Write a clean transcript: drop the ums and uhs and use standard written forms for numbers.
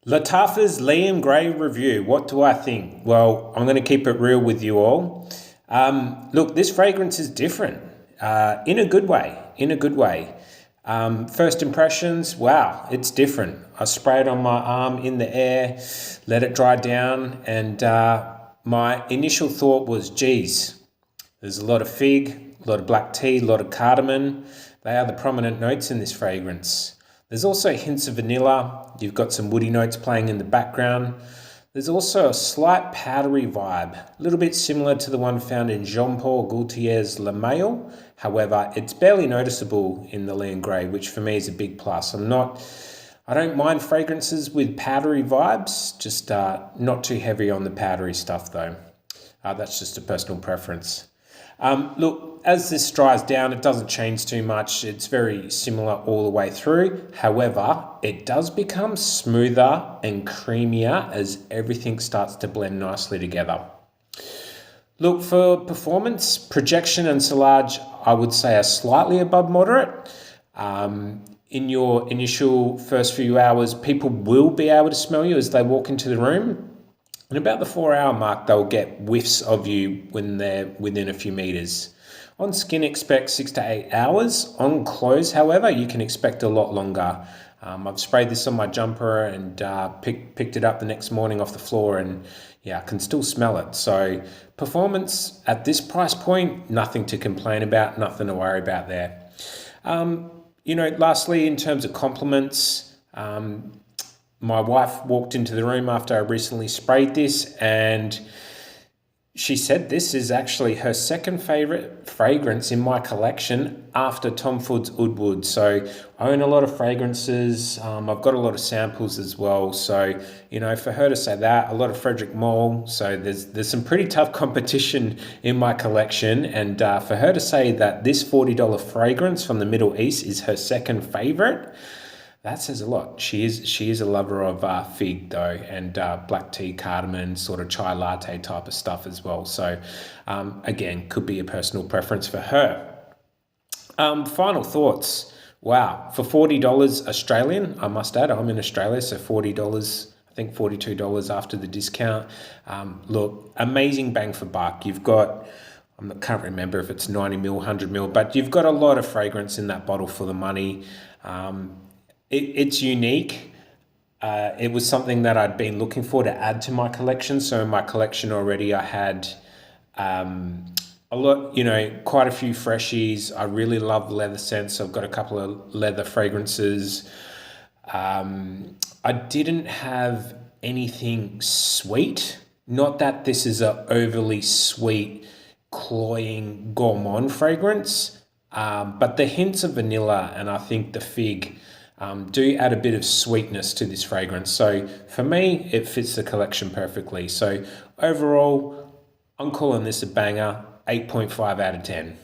Lattafa's Liam Gray review. What do I think? Well, I'm going to keep it real with you all. Look, this fragrance is different in a good way. In a good way. First impressions, wow, it's different. I sprayed on my arm in the air, let it dry down, and my initial thought was, geez, there's a lot of fig, a lot of black tea, a lot of cardamom. They are the prominent notes in this fragrance. There's also hints of vanilla. You've got some woody notes playing in the background. There's also a slight powdery vibe, a little bit similar to the one found in Jean-Paul Gaultier's Le Mail. However, it's barely noticeable in the Liam Gray, which for me is a big plus. I don't mind fragrances with powdery vibes, just not too heavy on the powdery stuff though. That's just a personal preference. Look, as this dries down, it doesn't change too much. It's very similar all the way through. However, it does become smoother and creamier as everything starts to blend nicely together. Look, for performance, projection and sillage, I would say are slightly above moderate. In your initial first few hours, people will be able to smell you as they walk into the room. And about the 4-hour mark, they'll get whiffs of you when they're within a few meters. On skin, expect 6 to 8 hours. On clothes, however, you can expect a lot longer. I've sprayed this on my jumper and picked it up the next morning off the floor, and yeah, I can still smell it. So performance at this price point, nothing to complain about, nothing to worry about there. Lastly, in terms of compliments, my wife walked into the room after I recently sprayed this, and she said this is actually her second favorite fragrance in my collection after Tom Ford's Oud Wood. So I own a lot of fragrances. I've got a lot of samples as well. So, for her to say that, a lot of Frederic Malle. So there's some pretty tough competition in my collection. And for her to say that this $40 fragrance from the Middle East is her second favorite, that says a lot. She is a lover of fig though, and black tea, cardamom, sort of chai latte type of stuff as well. So again, could be a personal preference for her. Final thoughts. Wow, for $40 Australian, I must add, I'm in Australia, so $40, I think $42 after the discount. Look, amazing bang for buck. You've got, I can't remember if it's 90 mil, 100 mil, but you've got a lot of fragrance in that bottle for the money. It's unique. It was something that I'd been looking for to add to my collection. So in my collection already, I had a lot, quite a few freshies. I really love leather scents. So I've got a couple of leather fragrances. I didn't have anything sweet. Not that this is a overly sweet, cloying gourmand fragrance, but the hints of vanilla and I think the fig do add a bit of sweetness to this fragrance. So for me, it fits the collection perfectly. So overall, I'm calling this a banger, 8.5 out of 10.